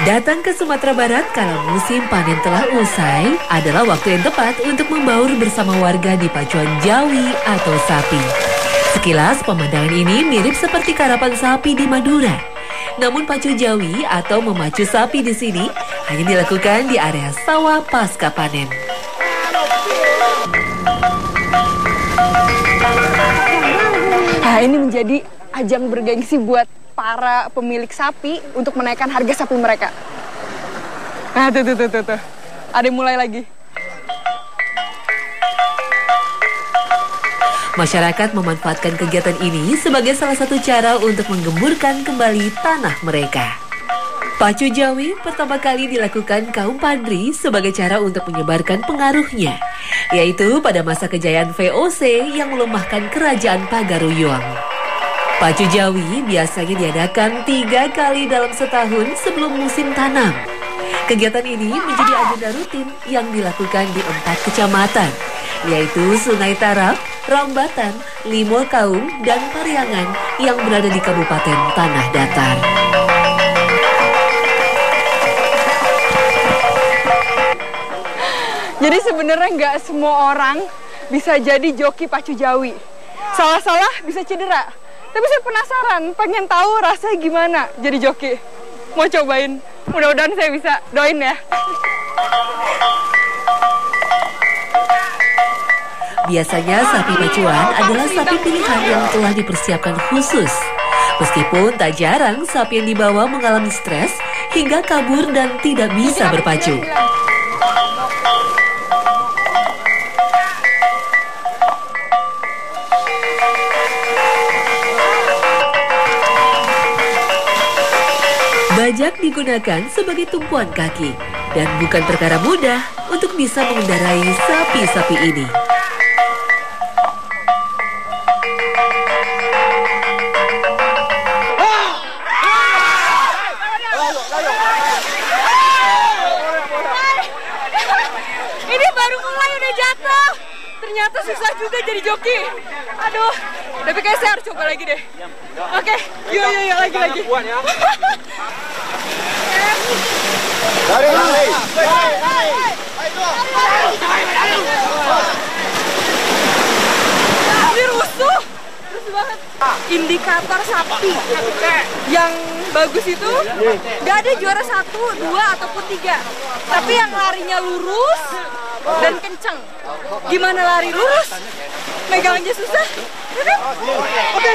Datang ke Sumatera Barat kala musim panen telah usai adalah waktu yang tepat untuk membaur bersama warga di pacuan Jawi atau sapi. Sekilas pemandangan ini mirip seperti karapan sapi di Madura. Namun pacu Jawi atau memacu sapi di sini hanya dilakukan di area sawah pasca panen. Nah, ini menjadi ajang bergengsi buat para pemilik sapi untuk menaikkan harga sapi mereka. Nah, tuh. Ada yang mulai lagi. Masyarakat memanfaatkan kegiatan ini sebagai salah satu cara untuk menggemburkan kembali tanah mereka. Pacu Jawi pertama kali dilakukan kaum Padri sebagai cara untuk menyebarkan pengaruhnya, yaitu pada masa kejayaan VOC yang melemahkan kerajaan Pagaruyuang. Pacu Jawi biasanya diadakan 3 kali dalam setahun sebelum musim tanam. Kegiatan ini menjadi agenda rutin yang dilakukan di 4 kecamatan, yaitu Sungai Tarap, Rambatan, Limor Kaum, dan Pariangan yang berada di Kabupaten Tanah Datar. Jadi sebenarnya nggak semua orang bisa jadi joki pacu Jawi. Salah-salah bisa cedera. Tapi saya penasaran, pengen tahu rasanya gimana jadi joki. Mau cobain, mudah-mudahan saya bisa, doain ya. Biasanya sapi pacuan adalah sapi pilihan yang telah dipersiapkan khusus. Meskipun tak jarang sapi yang dibawa mengalami stres hingga kabur dan tidak bisa berpacu. Bajak digunakan sebagai tumpuan kaki dan bukan perkara mudah untuk bisa mengendarai sapi-sapi ini. Ini baru mulai udah jatuh. Ternyata susah juga jadi joki. Aduh, tapi kayak saya harus coba lagi deh. Oke, yuk lagi. Ini rusuh banget. Indikator sapi yang bagus itu gak ada juara 1, 2, ataupun 3. Tapi yang larinya lurus dan kencang. Gimana lari lurus? Megangnya susah. Oke.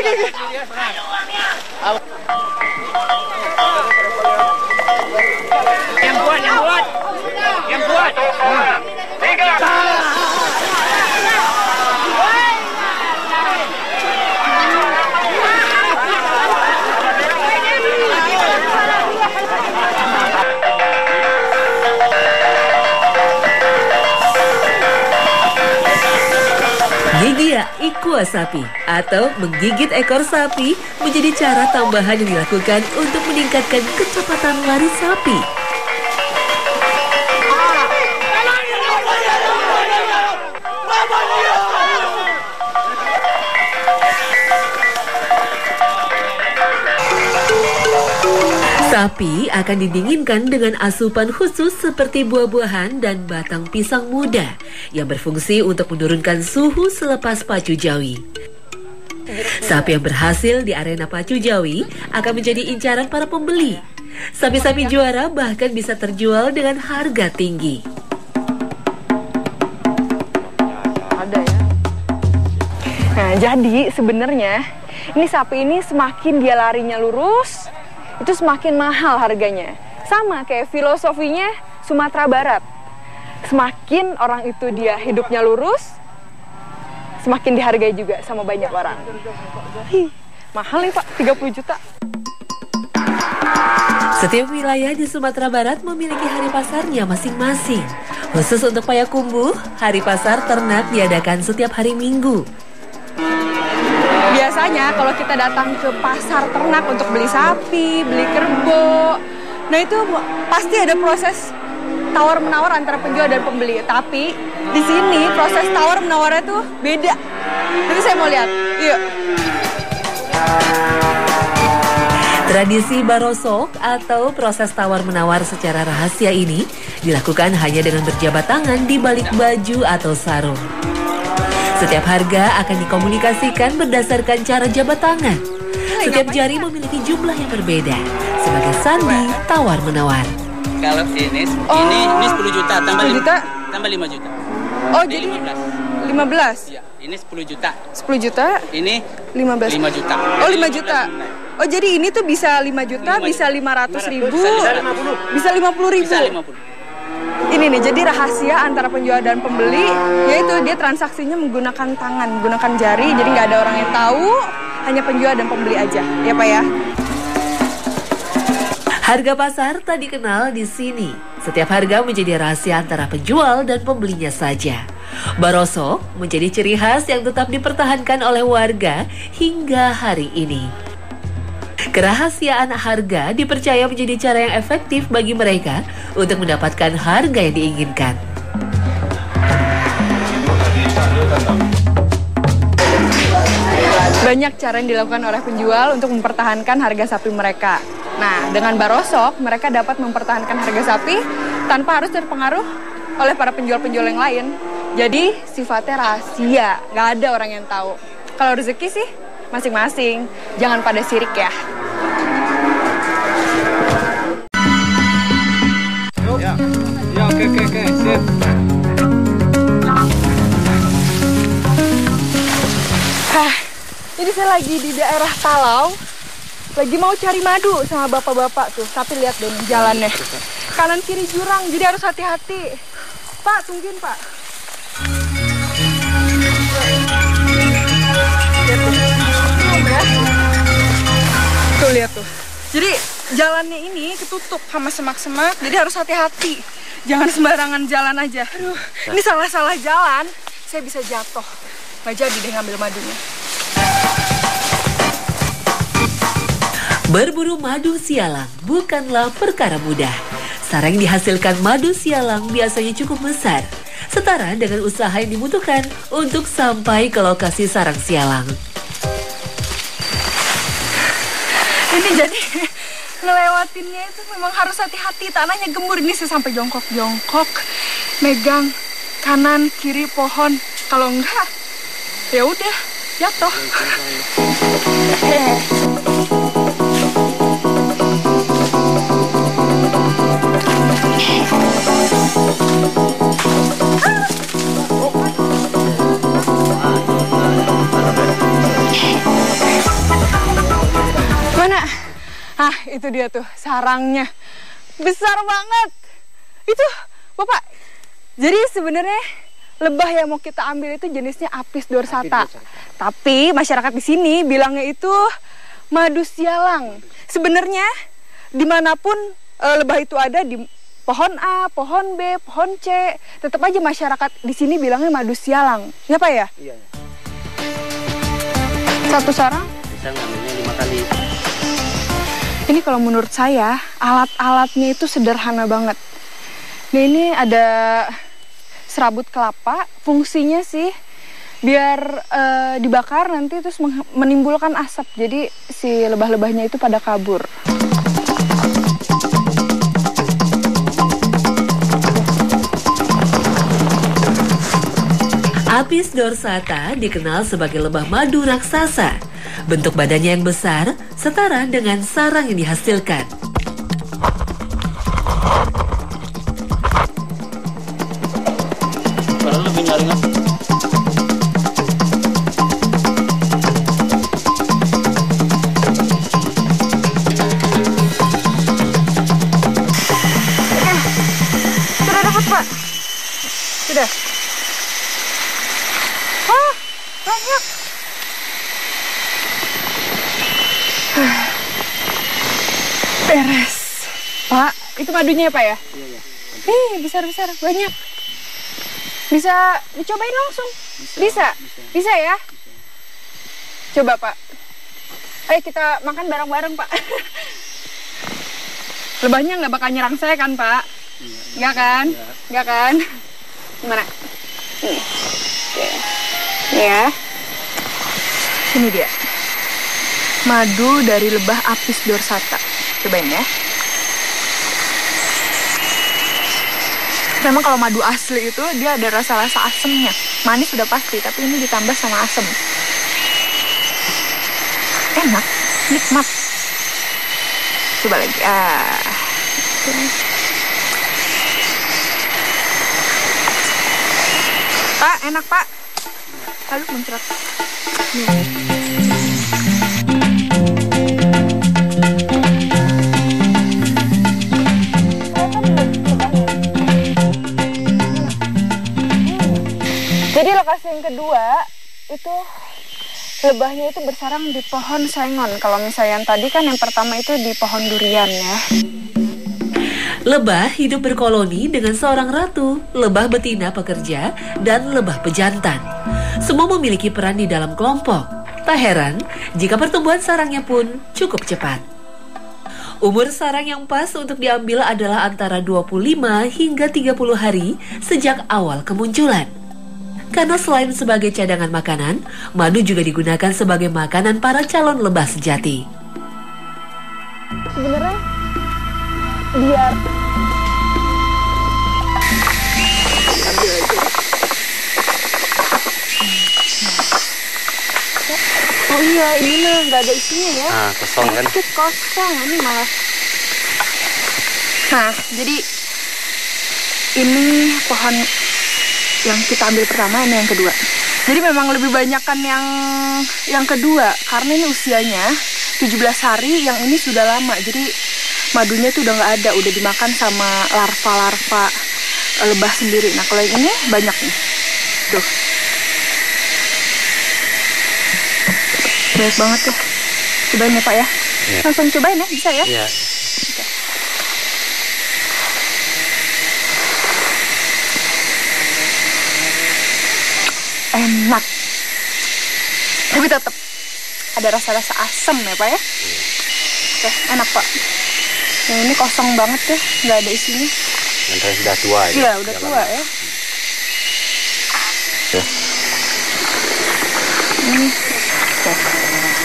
Yang buat. Gigia ikua sapi atau menggigit ekor sapi menjadi cara tambahan yang dilakukan untuk meningkatkan kecepatan lari sapi. Sapi akan didinginkan dengan asupan khusus seperti buah-buahan dan batang pisang muda yang berfungsi untuk menurunkan suhu selepas pacu Jawi. Sapi yang berhasil di arena pacu Jawi akan menjadi incaran para pembeli. Sapi-sapi juara bahkan bisa terjual dengan harga tinggi. Ada ya. Nah, jadi sebenarnya ini sapi ini semakin dia larinya lurus, itu semakin mahal harganya. Sama kayak filosofinya Sumatera Barat. Semakin orang itu dia hidupnya lurus, semakin dihargai juga sama banyak orang. Mahal nih Pak, 30 juta. Setiap wilayah di Sumatera Barat memiliki hari pasarnya masing-masing. Khusus untuk Payakumbuh, hari pasar ternak diadakan setiap hari Minggu. Biasanya kalau kita datang ke pasar ternak untuk beli sapi, beli kerbau, nah itu pasti ada proses tawar-menawar antara penjual dan pembeli. Tapi di sini proses tawar-menawarnya tuh beda. Nanti saya mau lihat. Yuk. Tradisi barosok atau proses tawar-menawar secara rahasia ini dilakukan hanya dengan berjabat tangan di balik baju atau sarung. Setiap harga akan dikomunikasikan berdasarkan cara jabat tangan. Setiap jari memiliki jumlah yang berbeda sebagai sandi tawar-menawar. Kalau ini 10 juta tambah 10 juta? Tambah 5 juta. Oh, jadi 15? Iya, ini 10 juta. 10 juta? Ini 15 juta. Oh, 5 juta. Oh, jadi ini tuh bisa 5 juta, bisa 500.000, bisa 50.000. Bisa 50. Ini nih, jadi rahasia antara penjual dan pembeli, yaitu dia transaksinya menggunakan tangan, menggunakan jari, jadi nggak ada orang yang tahu, hanya penjual dan pembeli aja, ya Pak ya? Harga pasar tak dikenal di sini. Setiap harga menjadi rahasia antara penjual dan pembelinya saja. Barosok menjadi ciri khas yang tetap dipertahankan oleh warga hingga hari ini. Kerahasiaan harga dipercaya menjadi cara yang efektif bagi mereka untuk mendapatkan harga yang diinginkan. Banyak cara yang dilakukan oleh penjual untuk mempertahankan harga sapi mereka. Nah, dengan barosok, mereka dapat mempertahankan harga sapi tanpa harus terpengaruh oleh para penjual-penjual yang lain. Jadi, sifatnya rahasia, nggak ada orang yang tahu. Kalau rezeki sih, masing-masing. Jangan pada sirik ya. Ya, oke, sip. Jadi saya lagi di daerah Talau, lagi mau cari madu sama bapak-bapak tuh. Tapi lihat deh jalannya, kanan kiri jurang, jadi harus hati-hati. Pak, tungguin Pak. Lihat tuh. Ya. Tuh lihat tuh. Jadi jalannya ini ketutup sama semak-semak, jadi harus hati-hati. Jangan sembarangan jalan aja. Aduh, ini salah-salah jalan, saya bisa jatuh. Nggak jadi deh ngambil madunya. Berburu madu sialang bukanlah perkara mudah. Sarang yang dihasilkan madu sialang biasanya cukup besar, setara dengan usaha yang dibutuhkan untuk sampai ke lokasi sarang sialang. Ini jadi ngelewatinnya itu memang harus hati-hati, tanahnya gembur. Ini saya sampai jongkok-jongkok, megang kanan kiri pohon. Kalau enggak, ya udah jatuh. Mana? Ah, itu dia tuh sarangnya. Besar banget. Itu, Bapak. Jadi sebenarnya lebah yang mau kita ambil itu jenisnya Apis dorsata. Tapi masyarakat di sini bilangnya itu madu sialang. Sebenarnya dimanapun lebah itu ada, di pohon A, pohon B, pohon C, tetap aja masyarakat di sini bilangnya madu sialang. Ya Pak ya? Iya. Satu sarang? Bisa ngambilnya 5 kali. Ini kalau menurut saya alat-alatnya itu sederhana banget. Nah, ini ada serabut kelapa, fungsinya sih biar dibakar nanti terus menimbulkan asap. Jadi si lebah-lebahnya itu pada kabur. Apis dorsata dikenal sebagai lebah madu raksasa. Bentuk badannya yang besar setara dengan sarang yang dihasilkan. Padahal lebih nyaring. Sudah dapat Pak? Sudah. Wah, banyak. Beres. Pak, itu madunya ya Pak ya? Iya. Besar-besar, banyak. Bisa dicobain langsung? Bisa? Bisa ya? Coba Pak. Ayo kita makan bareng-bareng Pak. Lebahnya nggak bakal nyerang saya kan Pak? Nggak kan? Nggak kan? Gimana? Nih. Oke. Nih ya. Ini dia. madu dari lebah Apis dorsata. Cobain ya. Memang kalau madu asli itu dia ada rasa-rasa asemnya. Manis sudah pasti, tapi ini ditambah sama asem. Enak, nikmat. Coba lagi. Pak, enak Pak. Lalu muncrat. Jadi lokasi yang kedua itu lebahnya itu bersarang di pohon sengon. Kalau misalnya yang tadi kan yang pertama itu di pohon durian ya. Lebah hidup berkoloni dengan seorang ratu, lebah betina pekerja, dan lebah pejantan. Semua memiliki peran di dalam kelompok. Tak heran jika pertumbuhan sarangnya pun cukup cepat. Umur sarang yang pas untuk diambil adalah antara 25 hingga 30 hari sejak awal kemunculan. Karena selain sebagai cadangan makanan, madu juga digunakan sebagai makanan para calon lebah sejati. Sebenarnya biar oh iya, ini mah nggak ada isinya ya. Kosong kan? Itu kosong, ini malah. Nah, jadi ini pohon yang kita ambil pertama, ini yang kedua. Jadi memang lebih banyakkan yang kedua karena ini usianya 17 hari, yang ini sudah lama. Jadi madunya tuh udah nggak ada, udah dimakan sama larva-larva lebah sendiri. Nah, kalau yang ini banyak nih. Tuh. Banyak banget tuh. Cobain ya Pak ya. Ya. Langsung cobain ya, bisa ya? Iya. Oke. Enak. Tapi tetap ada rasa-rasa asam ya Pak ya. Oke, enak Pak. Yang ini kosong banget ya, nggak ada isinya. Yang sudah tua ya? Iya, udah tua ya. Oke.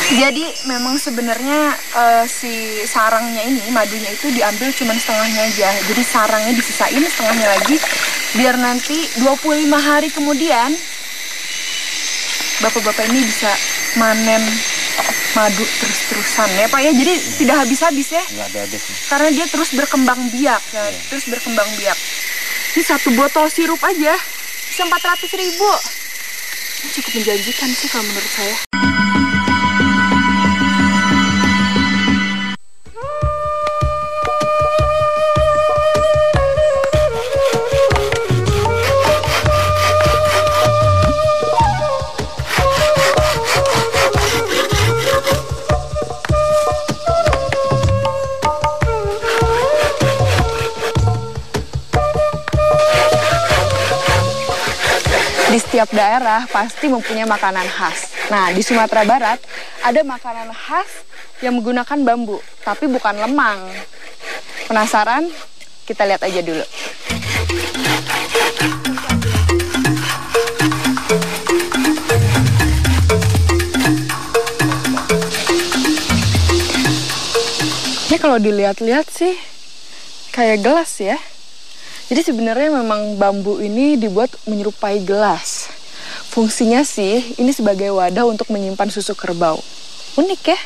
Jadi memang sebenarnya si sarangnya ini, madunya itu diambil cuma setengahnya aja. Jadi sarangnya disisain setengahnya lagi, biar nanti 25 hari kemudian bapak-bapak ini bisa manen madu terus-terusan ya Pak ya. Jadi tidak habis-habis ya. Nggak ada habis. Karena dia terus berkembang biak ya, terus berkembang biak. Ini satu botol sirup aja bisa 400.000. Ini cukup menjanjikan sih kalau menurut saya. Di setiap daerah pasti mempunyai makanan khas. Nah, di Sumatera Barat ada makanan khas yang menggunakan bambu, tapi bukan lemang. Penasaran? Kita lihat aja dulu. Ini kalau dilihat-lihat sih kayak gelas ya. Jadi sebenarnya memang bambu ini dibuat menyerupai gelas. Fungsinya sih ini sebagai wadah untuk menyimpan susu kerbau. Unik ya?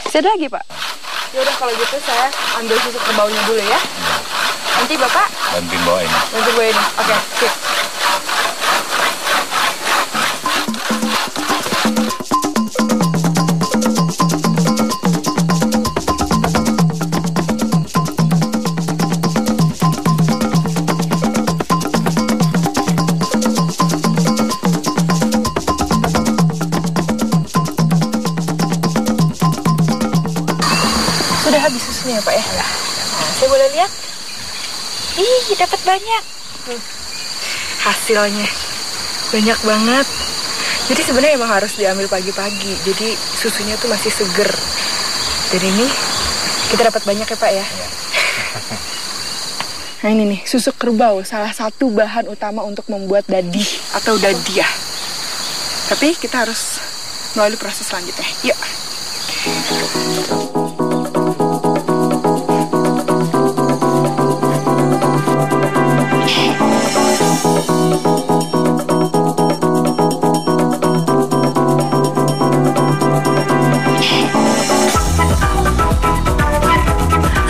Masih ada lagi Pak? Yaudah kalau gitu saya ambil susu kerbaunya dulu ya. Nanti Bapak Bantuin bawain. bantu gue ini. Oke, sip. Sudah habis susunya Pak ya? Nah, saya boleh lihat? Ih, dapat banyak. Hasilnya banyak banget. Jadi sebenarnya emang harus diambil pagi-pagi. Jadi susunya tuh masih seger. Dan ini kita dapat banyak ya Pak ya? Nah ini nih, susu kerbau, salah satu bahan utama untuk membuat dadih atau dadiah. Tapi kita harus melalui proses selanjutnya. Yuk.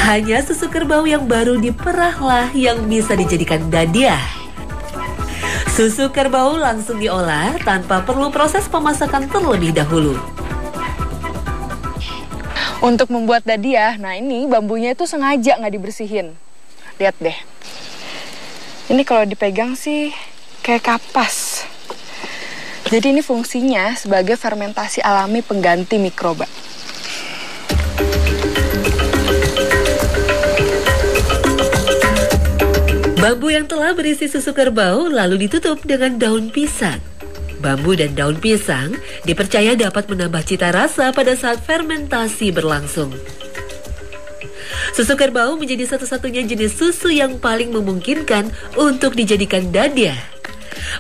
Hanya susu kerbau yang baru diperahlah yang bisa dijadikan dadiah. Susu kerbau langsung diolah tanpa perlu proses pemasakan terlebih dahulu. Untuk membuat dadiah, nah ini bambunya itu sengaja nggak dibersihin. Lihat deh. Ini kalau dipegang sih kayak kapas. Jadi ini fungsinya sebagai fermentasi alami pengganti mikroba. Bambu yang telah berisi susu kerbau lalu ditutup dengan daun pisang. Bambu dan daun pisang dipercaya dapat menambah cita rasa pada saat fermentasi berlangsung. Susu kerbau menjadi satu-satunya jenis susu yang paling memungkinkan untuk dijadikan dadiah.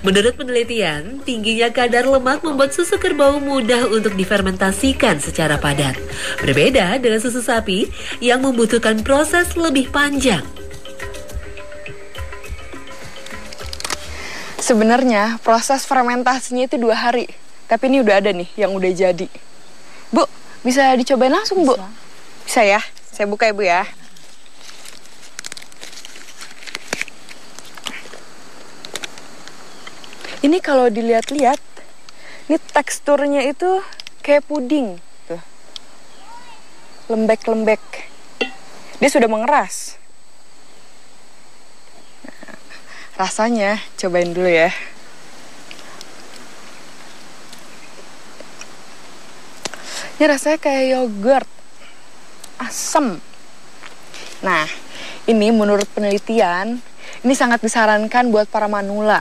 Menurut penelitian, tingginya kadar lemak membuat susu kerbau mudah untuk difermentasikan secara padat. Berbeda dengan susu sapi yang membutuhkan proses lebih panjang. Sebenarnya proses fermentasinya itu 2 hari. Tapi ini udah ada nih yang udah jadi. Bu, bisa dicobain langsung, Bu? Bisa ya? Saya buka ya, Bu ya. Ini kalau dilihat-lihat, ini teksturnya itu kayak puding. Tuh. Lembek-lembek. Dia sudah mengeras. Rasanya, cobain dulu ya. Ini rasanya kayak yogurt. Asam. Nah, ini menurut penelitian, ini sangat disarankan buat para manula.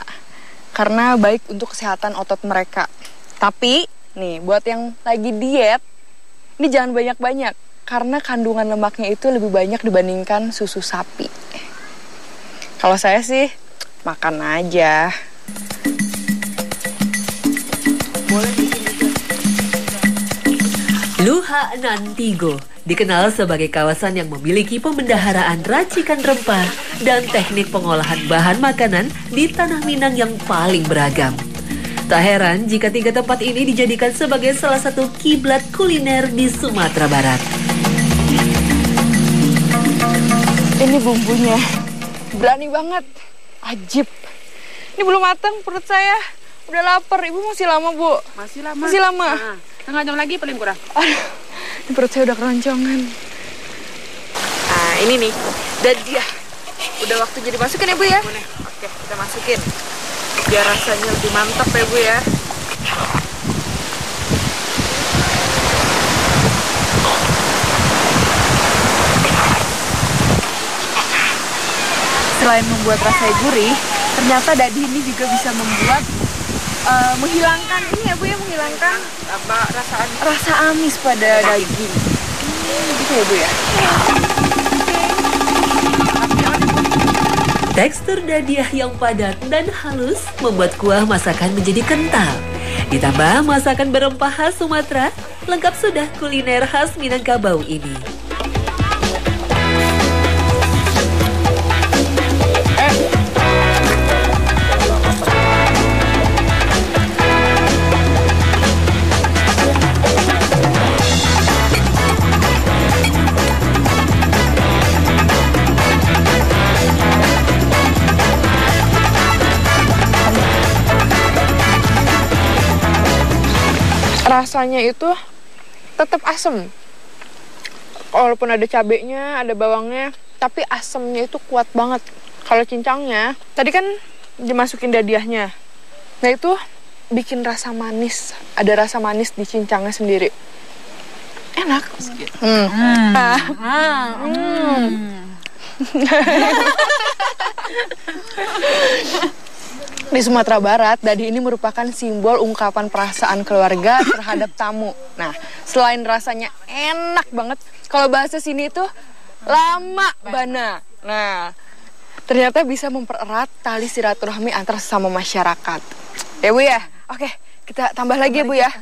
Karena baik untuk kesehatan otot mereka. Tapi, nih, buat yang lagi diet, ini jangan banyak-banyak. Karena kandungan lemaknya itu lebih banyak dibandingkan susu sapi. Kalau saya sih, makan aja. Luha Nantigo dikenal sebagai kawasan yang memiliki pembendaharaan racikan rempah dan teknik pengolahan bahan makanan di Tanah Minang yang paling beragam. Tak heran jika 3 tempat ini dijadikan sebagai salah satu kiblat kuliner di Sumatera Barat. Ini bumbunya, berani banget. Ajib. Ini belum matang perut saya. Udah lapar. Ibu masih lama, Bu? Masih lama. Masih lama. Nah, setengah jam lagi paling kurang. Aduh, ini perut saya udah keroncongan. Nah, ini nih. Dadiah. Udah waktu jadi masukin ya, Bu ya? Boleh. Oke, kita masukin. Biar rasanya lebih mantap ya, Bu ya. Selain membuat rasanya gurih, ternyata dadi ini juga bisa membuat menghilangkan ini ya, Bu ya, menghilangkan rasa amis pada daging. Gitu ya, Bu ya. Tekstur dadiah yang padat dan halus membuat kuah masakan menjadi kental. Ditambah masakan berempah khas Sumatera, lengkap sudah kuliner khas Minangkabau ini. Rasanya itu tetap asem. Walaupun ada cabenya, ada bawangnya, tapi asemnya itu kuat banget. Kalau cincangnya, tadi kan dimasukin dadiahnya. Nah itu bikin rasa manis. Ada rasa manis di cincangnya sendiri. Enak. Di Sumatera Barat, dadi ini merupakan simbol ungkapan perasaan keluarga terhadap tamu. Nah, selain rasanya enak banget, kalau bahasa sini itu lama bana. Nah, ternyata bisa mempererat tali silaturahmi antar sesama masyarakat. Ya, Bu ya? Oke, kita tambah lagi ya, Bu ya.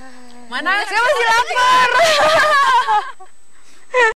Mana? Saya masih lapar.